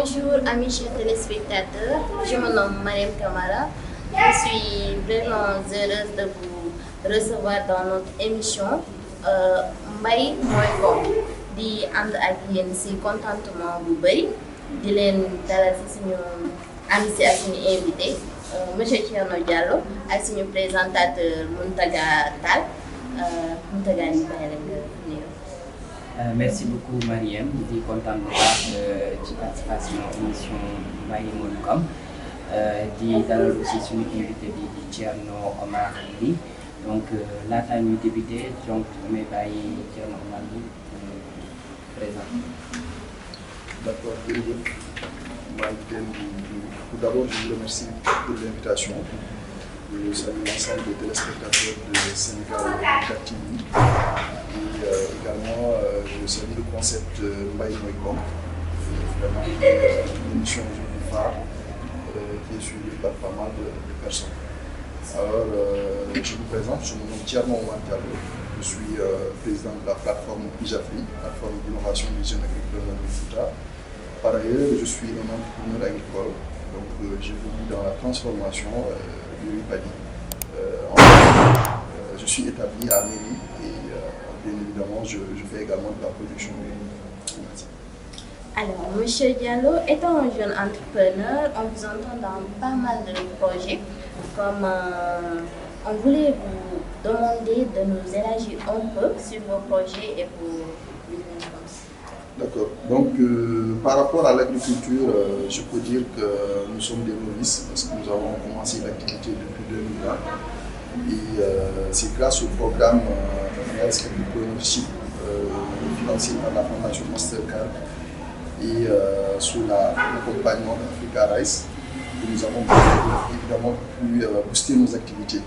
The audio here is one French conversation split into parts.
Bonjour amis chers téléspectateurs, je me nomme Mariam Kamara. Je suis vraiment heureuse de vous recevoir dans notre émission Mbay mooy Ngom di ànd ak yéen ci contentement bu bëri di leen dalal ci suñu ànd ci ak suñu invité monsieur Thierno Diallo ak suñu présentateur Mountaga Tall Mountaga ñu bàyyi la nga nuyu. Merci beaucoup Mariam di kontaan bu baax ci participation émission Mbay mooy Ngom di dalal aussi suñu invité bi di Thierno Omar Ly donc laataa ñuy débuter donc damay bàyyi Thierno Omar Ly présent. D'accord, jërëjëf maa ngi leen di tout d'abord je vous remercie pour l'invitation. Je salue l'ensemble des téléspectateurs de Sénégal 24 TV et également je salue le concept Mbay mooy Ngom, vraiment une émission aujourd'hui phare qui est suivie par pas mal de personnes. Alors je vous présente, je me nomme Thierno Omar Diallo, je suis président de la plateforme IJAFRI, plateforme d'innovation des jeunes agriculteurs du Fouta. Par ailleurs, je suis un entrepreneur agricole, donc j'évolue dans la transformation du riz paddy. Je suis établi à Méry et bien évidemment, je fais également de la production de riz. Merci. Alors, monsieur Diallo, étant un jeune entrepreneur, on vous entend dans pas mal de projets, comme on voulait vous demander de nous élargir un peu sur vos projets et vos business. D'accord. Donc, par rapport à l'agriculture, je peux dire que nous sommes des novices parce que nous avons commencé l'activité depuis 2020 et c'est grâce au programme Health Entrepreneurship financé par la Fondation Mastercard et sous l'accompagnement d'Africa Rice que nous avons évidemment pu booster nos activités.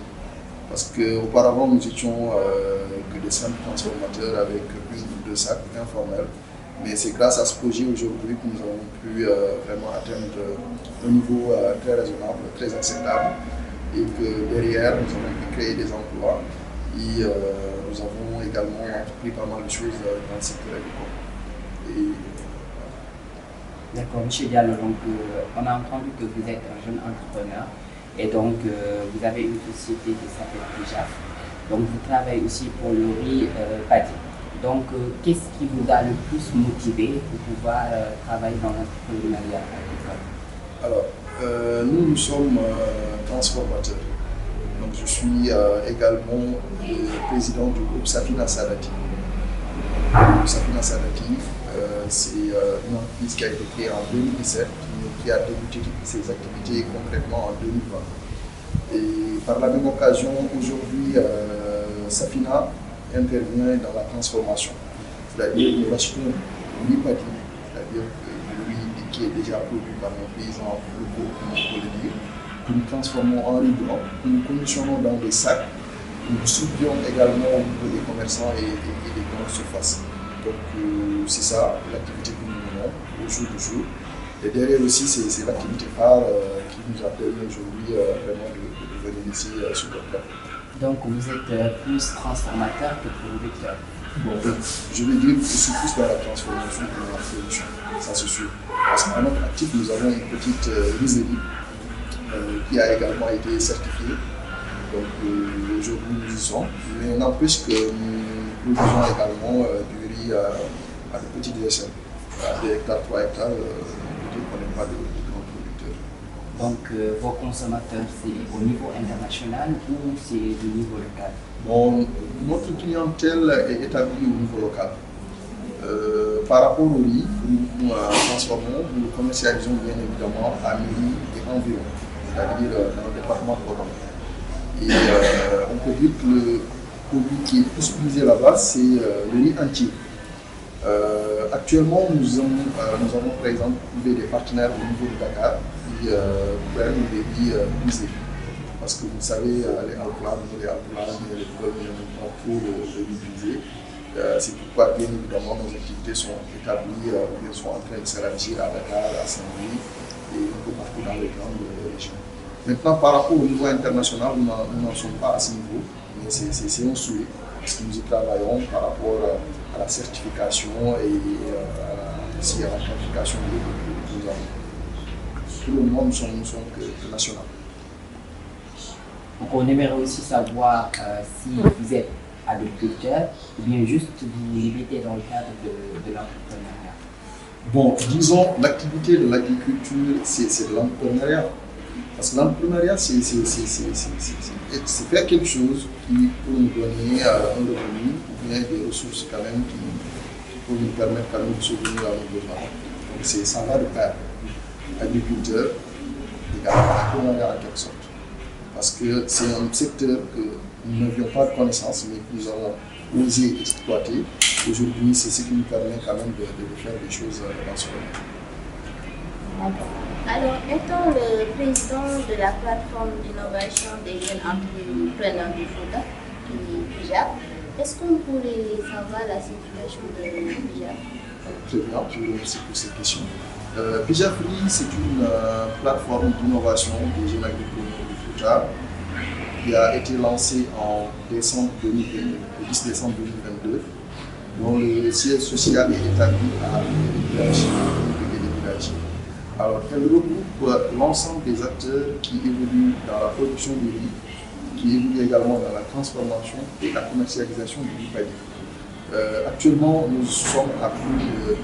Parce qu'auparavant, nous étions que des simples transformateurs avec une ou deux sacs informels. Mais c'est grâce à ce projet aujourd'hui que nous avons pu vraiment atteindre un niveau très raisonnable, très acceptable et que derrière nous avons pu créer des emplois et nous avons également entrepris pas mal de choses dans le secteur agricole. Et, D'accord, monsieur Diallo, donc on a entendu que vous êtes un jeune entrepreneur et donc vous avez une société qui s'appelle IJAF. Donc vous travaillez aussi pour le riz paddy. Donc, qu'est-ce qui vous a le plus motivé pour pouvoir travailler dans l'entrepreneuriat agricole? Alors, nous sommes transformateurs. Donc, je suis également le président du groupe Safina Sadati. Safina Sadati, c'est une entreprise qui a été créée en 2017, qui a débuté ses activités concrètement en 2020. Et par la même occasion, aujourd'hui, Safina intervient dans la transformation, c'est-à-dire nous achetons le riz paddy, c'est-à-dire le riz qui est déjà produit par nos paysans locaux, comme on peut le dire, que nous transformons en riz blanc, que nous conditionnons dans des sacs, que nous distribuons également au niveau des commerçants et des grandes surfaces. Donc c'est ça l'activité que nous menons au jour le jour. Et derrière aussi, c'est l'activité phare qui nous a permis aujourd'hui vraiment de venir ici sur notre plateau. Donc vous êtes plus transformateur que producteur. Bon, je vais dire que je suis plus dans la transformation que dans la production, ça c'est sûr. Parce qu'à notre actif, nous avons une petite rizerie qui a également été certifiée. Donc aujourd'hui nous y sommes. Mais n'empêche que nous produisons également du riz à de petites échelles. À 2 hectares, 3 hectares, peut-être qu'on n'est pas de grands producteurs. Donc vos consommateurs, c'est au niveau international ou c'est au niveau local? Bon, notre clientèle est établie au niveau local. Par rapport au riz que nous transformons, nous le commercialisons bien évidemment à Méry et environ, c'est-à-dire dans le département de Podor. Et on peut dire que le produit qui est plus utilisé là-bas, c'est le riz entier. Actuellement, nous avons par exemple trouvé des partenaires au niveau de Dakar qui prennent des riz brisés. Parce que vous savez, les Alpulaar, les Peulh n'aiment pas trop le riz brisé. C'est pourquoi, bien évidemment, nos activités sont établies ou sont en train de s'élargir à Dakar, à Saint-Louis et un peu partout dans les grandes régions. Maintenant, par rapport au niveau international, nous n'en sommes pas à ce niveau, mais c'est un souhait, parce que nous y travaillons par rapport à la certification et aussi à la qualification que nous avons. pour le moment, nous sommes que national. Donc on aimerait aussi savoir si vous êtes agriculteur ou bien juste vous limitez dans le cadre de l'entrepreneuriat. Bon, disons, l'activité de l'agriculture, c'est de l'entrepreneuriat. Parce que l'entrepreneuriat, c'est faire quelque chose qui peut nous donner un revenu ou bien des ressources quand même qui peuvent nous permettre quand même de subvenir à nos besoins. Donc ça va de pair. Agriculteur également entrepreneuriat en quelque sorte. Parce que c'est un secteur que nous n'avions pas de connaissances, mais que nous avons osé exploiter. Aujourd'hui, c'est ce qui nous permet quand même de faire des choses dans ce domaine. Alors, étant le président de la plateforme d'innovation des jeunes entrepreneurs du Fouta, PIJAF, est-ce qu'on pourrait savoir la situation de PIJAF? Très bien, je vous remercie pour cette question. PIJAF, c'est une plateforme d'innovation des jeunes agriculteurs du Fouta qui a été lancée en décembre 2022, le 10 décembre 2022, dont le siège social est établi à Village. Alors, elle regroupe l'ensemble des acteurs qui évoluent dans la production du riz, qui évoluent également dans la transformation et la commercialisation du riz padi. Actuellement, nous sommes à plus de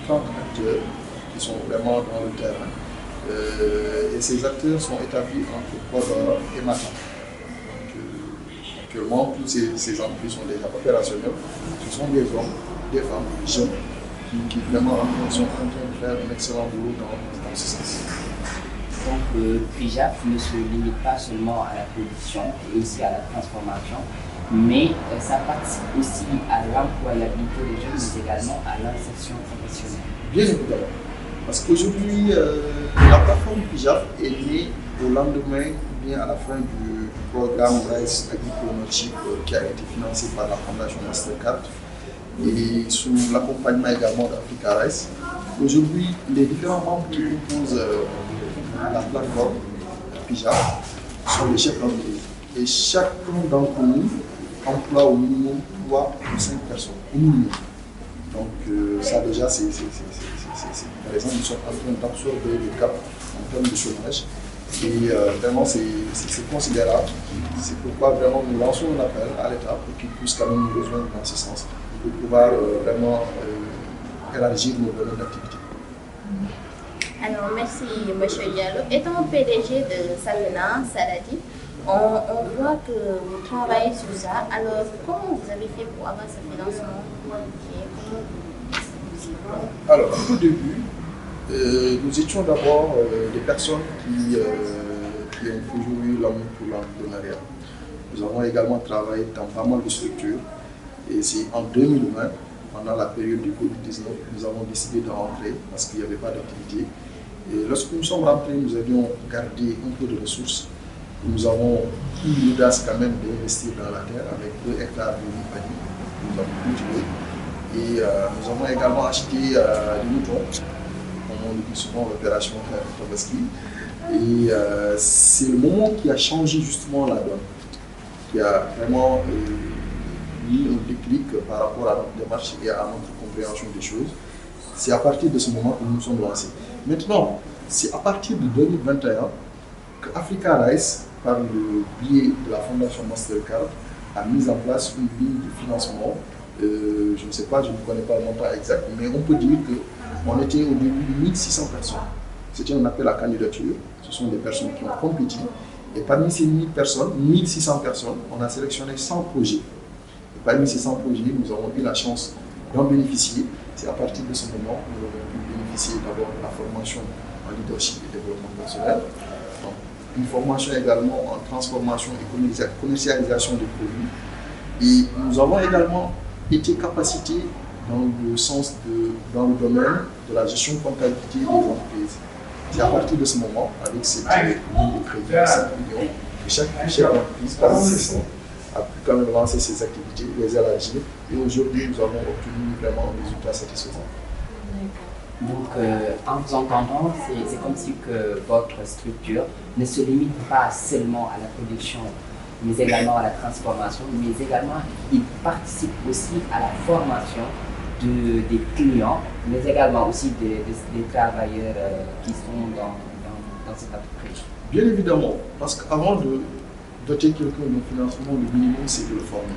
30 acteurs qui sont vraiment dans le terrain. Et ces acteurs sont établis entre Podor et Matam. Actuellement, toutes ces entreprises sont déjà opérationnelles. Ce sont des hommes, des femmes, jeunes, qui vraiment sont en train de faire un excellent boulot dans ce sens. Donc PIJAF ne se limite pas seulement à la production et aussi à la transformation, mais ça participe aussi à l'employabilité des jeunes, mais également à l'insertion professionnelle. Bien évidemment. Parce qu'aujourd'hui, la plateforme PIJAF est née au lendemain, bien à la fin du programme Rice Agripreneurship qui a été financé par la Fondation Mastercard et sous l'accompagnement également d'Africa Rice. Aujourd'hui, les différents membres qui composent la plateforme PIJAF sont les chefs d'entreprise. Et chacun d'entre nous emploie au minimum 3 ou 5 personnes. Au minimum. Donc ça déjà, par exemple, nous sommes en train d'absorber le cap en termes de chômage. Et vraiment, c'est considérable. C'est pourquoi vraiment nous lançons un appel à l'État pour qu'il puisse quand même nous rejoindre dans ce sens, pour pouvoir vraiment élargir nos domaines d'activité. Alors, merci M. Diallo. Étant PDG de Safina Sarati, on voit que vous travaillez sur ça. Alors, comment vous avez fait pour avoir ce financement? Alors, au début, nous étions d'abord des personnes qui ont toujours eu l'amour pour l'entrepreneuriat. Nous avons également travaillé dans pas mal de structures. Et c'est en 2020, pendant la période du Covid-19, nous avons décidé de rentrer parce qu'il n'y avait pas d'activité. Et lorsque nous sommes rentrés, nous avions gardé un peu de ressources. Nous avons eu l'audace quand même d'investir dans la terre avec 2 hectares de riz. Nous avons cultivé. Et nous avons également acheté des moutons, comme on le dit souvent, l'opération Tabaski. Et c'est le moment qui a changé justement la donne, qui a vraiment mis un déclic par rapport à notre démarche et à notre compréhension des choses. C'est à partir de ce moment que nous nous sommes lancés. Maintenant, c'est à partir de 2021 que Africa Rice, par le biais de la Fondation Mastercard, a mis en place une ligne de financement. Je ne sais pas, je ne connais pas le montant exact, mais on peut dire qu'on était au début de 1600 personnes. C'était un appel à candidature. Ce sont des personnes qui ont compétit. Et parmi ces 1600 personnes, on a sélectionné 100 projets. Et parmi ces 100 projets, nous avons eu la chance d'en bénéficier. C'est à partir de ce moment que nous avons pu bénéficier d'abord de la formation en leadership et développement personnel. Donc, une formation également en transformation et commercialisation des produits. Et nous avons également été capacités dans le domaine de la gestion de comptabilité des entreprises. C'est à partir de ce moment, avec cette ligne de crédit de 5 millions, que chaque chef d'entreprise, parmi ces 100, a pu quand même lancer ses activités, les élargir. Et aujourd'hui, nous avons obtenu vraiment un résultat satisfaisant. Donc, en vous entendant, c'est comme si que votre structure ne se limite pas seulement à la production, mais également à la transformation, mais également il participe aussi à la formation des clients, mais également aussi des travailleurs qui sont cette entreprise? Bien évidemment, parce qu'avant de doter quelqu'un d'un financement, le minimum c'est de le former.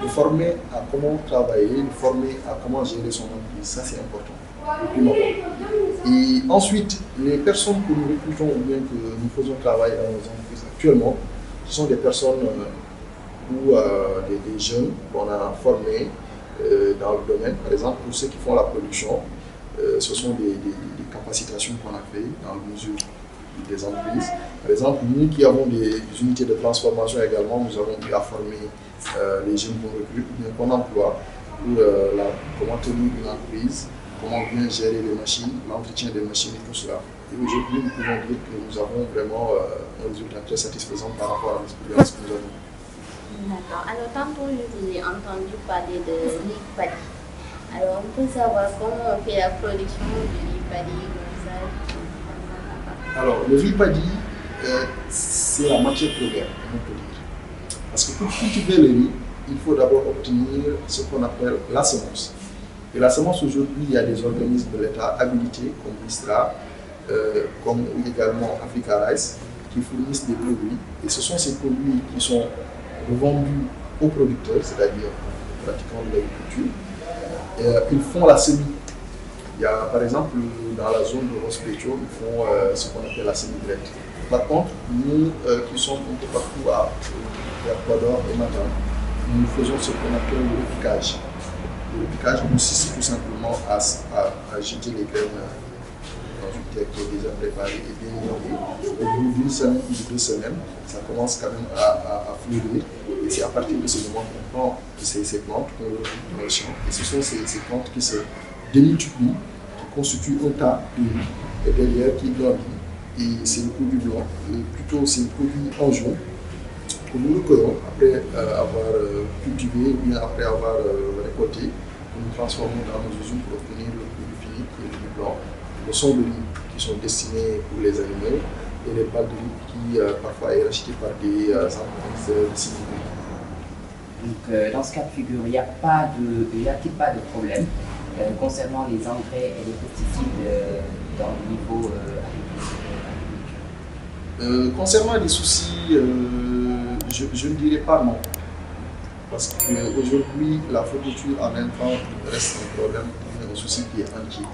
Le former à comment travailler, le former à comment gérer son entreprise, ça c'est important. Et ensuite, les personnes que nous recrutons ou bien que nous faisons travailler dans nos entreprises actuellement, ce sont des personnes ou des jeunes qu'on a formés dans le domaine. Par exemple, pour ceux qui font la production, ce sont des capacitations qu'on a fait dans le mesure des entreprises. Par exemple, nous qui avons des unités de transformation également, nous avons eu à former les jeunes qu'on recrute ou bien qu'on emploie pour comment tenir une entreprise, comment bien gérer les machines, l'entretien des machines et tout cela. Et aujourd'hui, nous pouvons dire que nous avons vraiment un résultat très satisfaisant par rapport à l'expérience que nous avons. D'accord. Alors, tantôt, je vous ai entendu parler de l'IPADI. Alors, on peut savoir comment on fait la production de l'IPADI comme ça. Alors, le VIPADI, c'est la matière première, on peut dire. Parce que pour cultiver le riz, il faut d'abord obtenir ce qu'on appelle la semence. Et la semence, aujourd'hui, il y a des organismes de l'État habilités, comme l'ISTRA, comme également Africa Rice, qui fournissent des produits. Et ce sont ces produits qui sont revendus aux producteurs, c'est-à-dire aux pratiquants de l'agriculture. Ils font la semis. Il y a par exemple dans la zone de Rospétio, ils font ce qu'on appelle la semi-graine. Par contre, nous qui sommes un peu partout vers Ecuador et Matam, nous faisons ce qu'on appelle le repiquage. Le repiquage consiste tout simplement à jeter les graines dans une terre qui est déjà préparée et bien irriguée. Au bout d'une semaine ou de 2 semaines, ça commence quand même à fleurir. Et c'est à partir de ce moment qu'on prend ces plantes, qu'on les retrouve dans le champ. Et ce sont ces plantes qui se démultiplient, qui constituent un tas de riz, et derrière qui grandit. Et c'est le produit blanc, plutôt c'est le produit en jaune, que nous recueillons après avoir cultivé ou bien après avoir récolté, que nous transformons dans nos usines pour obtenir le produit fini, qui est le riz blanc. Le son de riz qui sont destinés pour les animaux et les balles de riz qui parfois est racheté par des entreprises de civilisation. Donc, dans ce cas de figure, il n'y a-t-il pas de problème concernant les engrais et les pesticides dans le niveau agriculture? Concernant les soucis, je ne dirais pas non. Parce qu'aujourd'hui, la fourniture en intrants reste un problème, un souci qui est entier.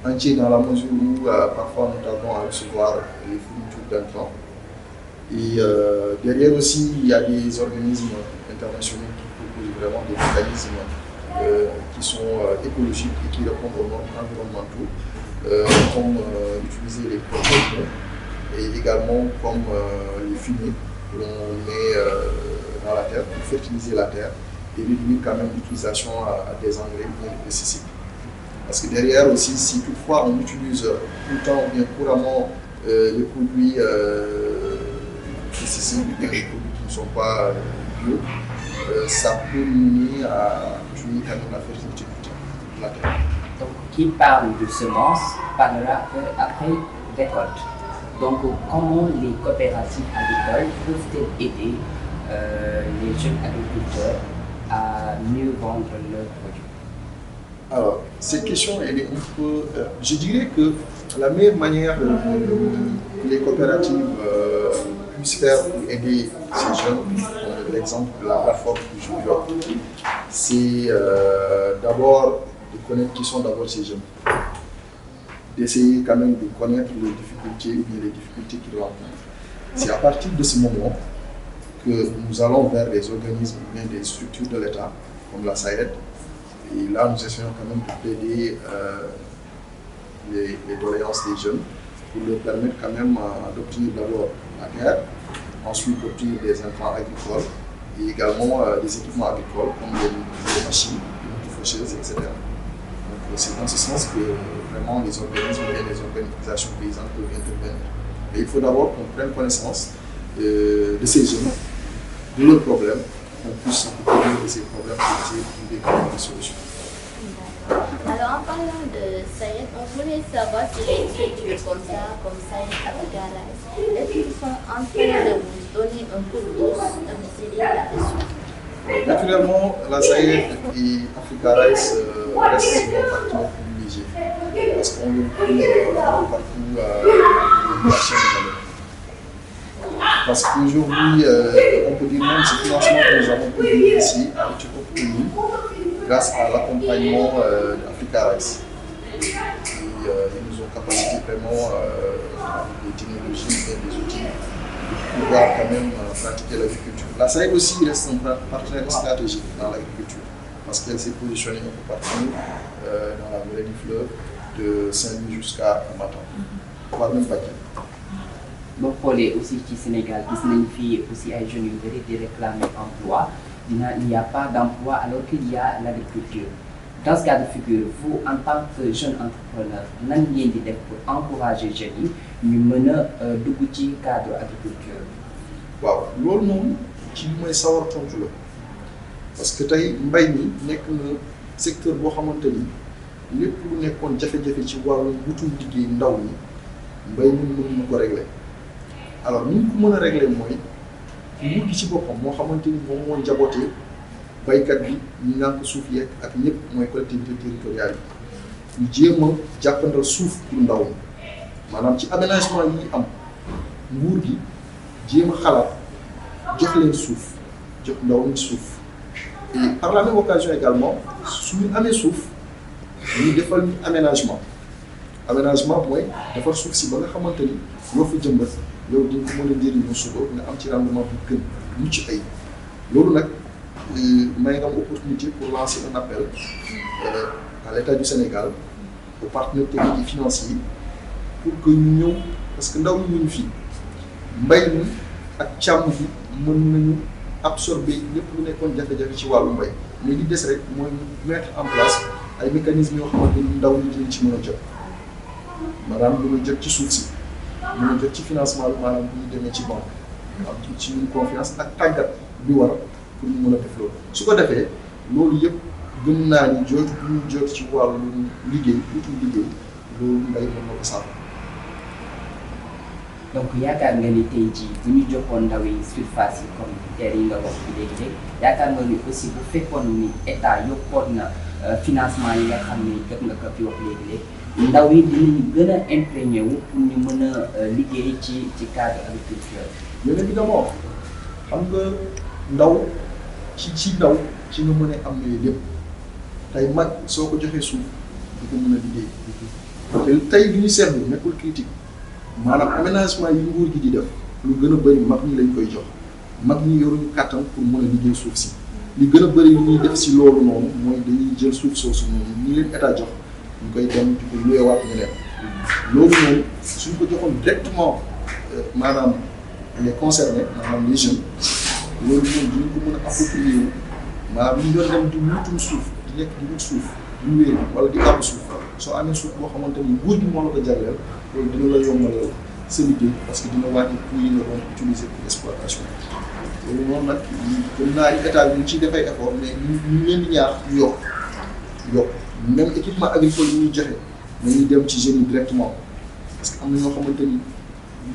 Entier dans la mesure où parfois nous tardons à recevoir les fournitures d'intrants. Et derrière aussi, il y a des organismes internationaux qui proposent vraiment des mécanismes qui sont écologiques et qui répondent aux normes environnementaux, comme utiliser les produits et également comme les fumiers que l'on met dans la terre pour fertiliser la terre et réduire quand même l'utilisation à des engrais ou des pesticides. Parce que derrière aussi, si toutefois on utilise tout le temps ou bien couramment les produits pesticides ou bien les produits qui ne sont pas bio, ça peut mener à tuer quand même la fertilité de la terre. Donc, qui parle de semences parlera après récolte. Donc, comment les coopératives agricoles peuvent-elles aider les jeunes agriculteurs à mieux vendre leurs produits? Alors, cette question, elle est un peu... je dirais que la meilleure manière que les coopératives puissent faire pour aider ces jeunes, comme l'exemple de la plateforme que je vous offre, c'est d'abord de connaître qui sont d'abord ces jeunes. D'essayer quand même de connaître les difficultés ou bien les difficultés qu'ils rencontrent. C'est à partir de ce moment que nous allons vers les organismes ou bien des structures de l'État, comme la SAED. Et là, nous essayons quand même de plaider les doléances des jeunes pour leur permettre quand même d'obtenir d'abord la terre, ensuite d'obtenir des intrants agricoles et également des équipements agricoles comme les machines, les faucheuses, etc. Donc c'est dans ce sens que vraiment les organismes et les organisations paysannes peuvent intervenir. Mais il faut d'abord qu'on prenne connaissance de ces jeunes, de leurs problèmes, qu'on puisse s'occuper de ces problèmes pour essayer de trouver quand même des solutions. Alors en parlant de SAED, on voulait savoir si les structures comme SAED Africa Rice, est-ce qu'ils sont en train de vous donner un coup de pouce, de vous aider là-dessus? Naturellement, la SAED et Africa Rice restent nos partenaires privilégiés parce qu'on le trouve partout dans le la chaîne de valeur. Parce qu'aujourd'hui, on peut dire même ce financement que nous avons pu bénéficier a été obtenu grâce à l'accompagnement d'Africa Rice. Ils nous ont capacité vraiment des technologies et des outils pour pouvoir quand même pratiquer l'agriculture. La SAED aussi reste un partenaire stratégique dans l'agriculture parce qu'elle s'est positionnée un peu partout dans la vallée du fleuve, de Saint-Louis jusqu'à Matam, voire même Bakel. boo xoolee aussi ci Sénégal gis nañ fi aussi ay jeunes yu bëri di réclamer emploi il n'y a pas d'emploi alors qu'il y a l'agriculture. Dans ce cas de figure, vous en tant que jeune entrepreneur nan ngeen di def pour encourager jeunes yi ñu mën a dugg ci cadre agriculture. waaw loolu moom ci li may sawar tontu la parce que tey mbay mi nekk na secteur boo xamante ni lépp lu nekkoon jafe-jafe ci wàllu wutum liggéey ndaw ñi mbay mi mën na ko régler. alors ni ñu ko mën a régler mooy nguur gi ci boppam moo xamante ni moom moo njabootee baykat bi ñu nànk suuf yeeg ak ñëpp mooy collectivité territoriale yi ñu jéem a jàppandal suuf pour ndaw ñi maanaam ci aménagement yi am nguur gi jéem a xalaat jox leen suuf jox ndaw ñi suuf et par la même occasion également suñu amee suuf ñu defal ñu aménagement mooy defar suuf si ba nga xamante ni yoo fa jëmbat yow di nga ko mën a jëriñoo suba nga am ci rendement bu gën mucc ayib loolu nag may nga am opportunité pour lancer un appel à l'État du Sénégal aux partenaires techniques et financiers pour que ñu ñëw parce que ndaw ñi ñu fi mbay mi ak càmm gi mën nañu absorber lépp lu nekkoon jafe-jafe ci wàllu mbay mais li des rek mooy mettre en place ay mécanismes yoo xamante ni ndaw ñi dinañ ci mën a jot maanaam mën a jot ci suuf si mën a jot ci financement bi maanaam bu ñu demee ci banque am ci ñun confiance ak tàggat bi war pour ñu mën a def loolu su ko defee loolu yëpp gën naa ni jooju bu ñu jot ci wàllu liggéey wutum liggéey loolu mbay mën na ko sàmm. donc yaakaar nga ni tey jii bu ñu joxoon ndaw yi surface yi comme terre yi nga wax bi léegi yaakaar nga ni aussi bu fekkoon ni état yokkoon na financement yi nga xam ni jot nga ko fi wax léegi ndaw yi dinañu gën a imprégné wu pour ñu mën a liggéey ci cadre agriculture. bien évidemment xam nga ndaw ci ndaw ci nga mën a am yooyu lépp tey mag soo ko joxee suuf di ko mën a liggéey te tey li ñu seetlu nekkul critique maanaam aménagement yi nguur gi di def lu gën a bëri mag ñi lañ koy jox mag ñi yoruñu kàttan pour mën a liggéey suuf si li gën a bëri li ñuy def si loolu noonu mooy dañuy jël suuf soosu noonu ñi leen état jox ñu koy dem di ko luyewaat ñeneen loolu moom suñ ko joxoon directement maanaam les concernés maanaam les jeunes loolu moom dinañ ko mën a approprier wu maanaam ñu doon dem di wutum suuf di nekk di wut suuf di wéer wala di àbb suuf soo amee suuf boo xamante ni nguur gi moo la ko jagleel loolu dina la yombalal sa liggéey parce que dina wàññi coût yi nga doon utiliser pour exploitation loolu moom nag gën naa ni état bi ñu ciy defay effort mais ñu leen di ñaax yokk même équipement agricole yi ñuy joxe nañuy dem ci jeunes yi directement parce que am na ñoo xamante ni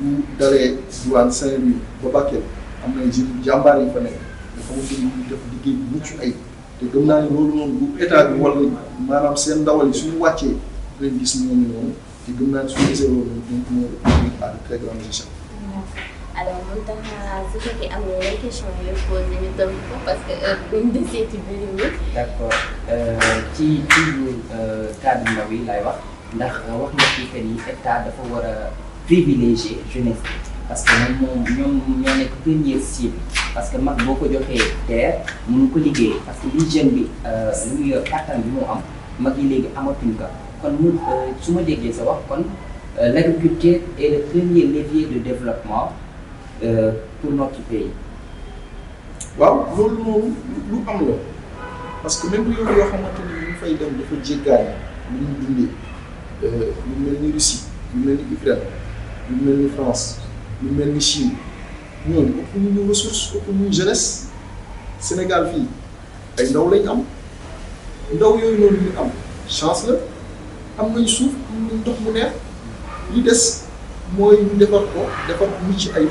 bu dalee douane Saint-Louis ba Bakel am na jeunes jàmbaar yi fa nekk nga xamante ni ñu def liggéey bu mucc ayib te gëm naa ni loolu noonu bu état bi wala maanaam seen ndawal yi suñu wàccee leen gis ñooñu noonu te gëm naa ni suñu gisee loolu noonu donc moo à de très grande échelle. alors Mountakha su fekkee am na yeneen question yu posé ñu tënk ko parce que heure bi ñu desee ci biir mi. d'accord ci cadre ndaw yi laay wax ndax wax nga fii que ni état dafa war a privilégier jeunesse parce que ñoom ñoo nekk première cible parce que mag boo ko joxee terre mënu ko liggéey parce que li jeune bi lu muy yor kattan bi mu am mag yi léegi amatuñ ko kon mun su ma déggee sa wax kon l'agriculture est le premier levier de développement pour notre pays. waaw loolu moom lu am la parce que même réew yoo xamante ni ñu fay dem dafa jéggaani lu ñu dundee lu mel ni Russie lu mel ni Ukraine lu mel ni France lu mel ni Chine ñooñu ëpp ñu ressource ëpp ñu jeunesse Sénégal fii ay ndaw lañ am ndaw yooyu noonu ñu am chance la am nañ suuf am nañ ndox mu neex li des mooy ñu defar mucc ayib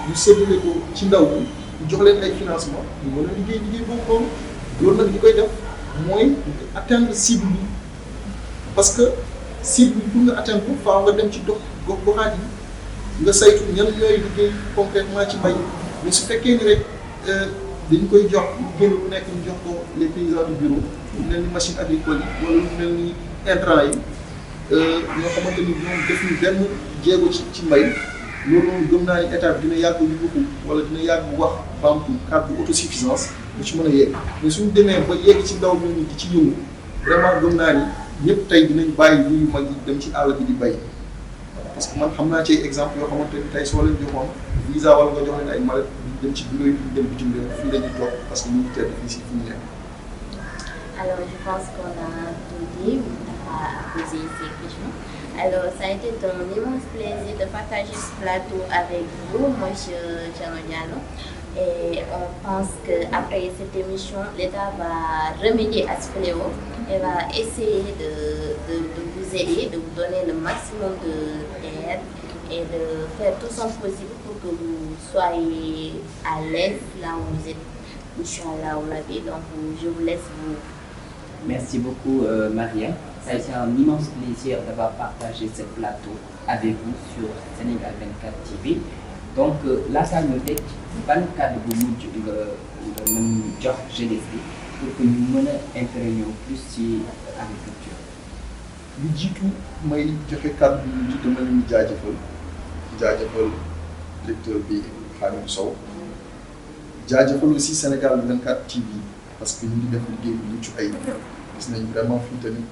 ñu séddale ko ci ndaw bi ñu jox leen ay financement ñu mën a liggéey boobu noonu loolu nag li koy def mooy atteindre cible bi parce que cible bi pour nga atteindre ko faaw nga dem ci gox goxaat yi nga saytu ñan ñooy liggéey concrètement ci mbay mais su fekkee ni rek dañ koy jox lu génn lu nekk ñu jox ko les paysans du bureau lu mel ni machine agricole yi wala lu mel ni intrant yi ñoo xamante ni ñoom def ñu benn jéego ci mbay loolu noonu gëm naa ni état bi dina yàgg yuuxu wala dina yàgg wax baamtu kàddu autosuffisance lu ci mën a yegg mais suñu demee ba yegg ci ndaw ñooñu di ci yëngu vraiment gëm naa ni ñëpp tey dinañ bàyyi yu mag yi dem ci àll bi di bay parce que man xam naa ci exemple yoo xamante ni tey soo leen joxoon visa wala nga jox leen ay mallette dem ci bureau yi duñ dem bitim réew fii la ñuy toog parce que ñu ngi tedd fii si fi ñu nekk. Alors, je pense qu'on a tout dit, on a posé ces questions. Alors, ça a été un immense plaisir de partager ce plateau avec vous, monsieur Thierno Diallo. Et on pense qu'après cette émission, l'État va remédier à ce fléau et va essayer de vous aider, de vous donner le maximum d'aide et de faire tout son possible pour que vous soyez à l'aise là où vous êtes. Inch'Allah, donc je vous laisse vous. Merci beaucoup Marième. Ça a été un immense plaisir d'avoir partagé ce plateau avec vous sur Sénégal 24 TV. Donc laataa ñu tëj ban kàddu bu mujj nga mën jox jeunesse bi pour que ñu mën a imprégner plus ci agriculture. lu jiitu may joxe kàddu bu mujj dama leen jaajëfal directeur bi Hamidou Sow jaajëfal aussi Sénégal 24 TV parce que ñu ngi def liggéey bu mucc ayib gis nañ vraiment fii tamit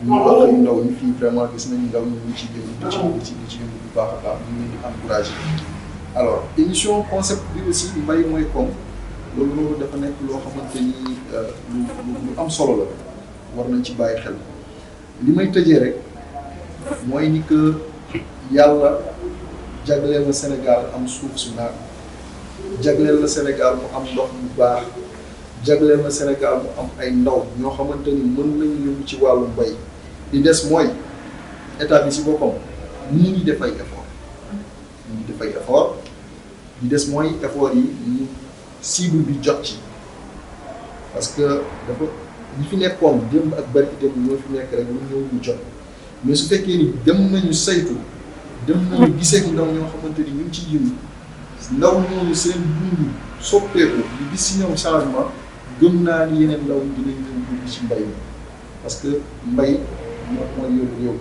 ñu wax yu ndaw ñi fii vraiment gis nañ ndaw ñi ñu ci yëngu ci yëngu bu baax a baax ñu leen di encouragé. Alors émission concept bi aussi mbay mooy koom loolu dafa nekk loo xamante ni lu am solo la war nañ ci bàyyi xel li may tëjee rek mooy ni que yàlla jagleel na Sénégal am suuf su naat jagleel na Sénégal mu am ndox bu baax jagleel na Sénégal mu am ay ndaw ñoo xamante ni mën nañu yëngu ci wàllu mbay li des mooy état bi si boppam ñi ngi def ay effort li des mooy effort yi ñu cible bi jot ci parce que dafa ñi fi nekkoon démb ak barki démb ñoo fi nekk rek lu ñëw ñu jot mais su fekkee ni dem nañu saytu dem nañu gisee ak ndaw ñoo xamante ni ñu ngi ciy yëngu ndaw ñooñu seen dund soppeeku ñu gis si ñoom changement gëm naa ni yeneen ndaw dinañ leen dugg ci mbay mi parce que mbay mooy yóbbu réew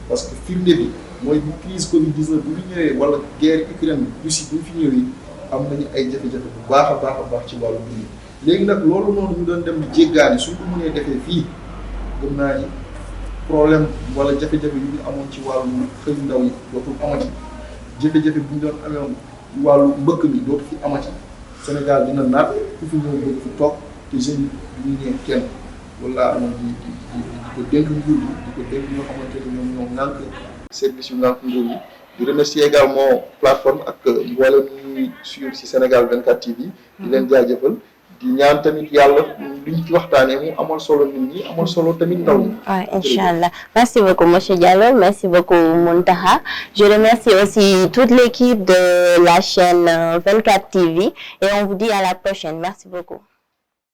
parce que firnde bi mooy bu crise Covid-19 bu ñu ñëwee wala guerre Ukraine Russie bu ñu fi ñëwee am nañu ay jafe-jafe bu baax a baax ci wàllu dund léegi nag loolu noonu ñu doon dem di jéggaani suñ ko mënee defee fii gëm naa ni problème wala jafe-jafe yu ñu amoon ci wàllu xëy ndaw yi dootul amati jafe-jafe bu ñu doon amee wàllu mbëkk mi dootu fi amati Sénégal dina naat ku fi ñëw bëgg fi toog te jeunes yi ñu ne kenn wala amoon di ko dénk nguur yi di ko dénk ñoo xamante ni ñoom ŋànk service yu ŋànk nguur yi di remercier également plateforme ak mboolem ñuy suivre ci Sénégal 24 TV di leen jaajëfal di ñaan tamit yàlla li ñu ci waxtaanee mu amal solo nit ñi amal solo tamit ndaw ñi. Ouais, Inch'Allah. Merci beaucoup, monsieur Diallo. Merci beaucoup, Muntaha. Je remercie aussi toute l'équipe de la chaîne 24 TV et on vous dit à la prochaine. Merci beaucoup.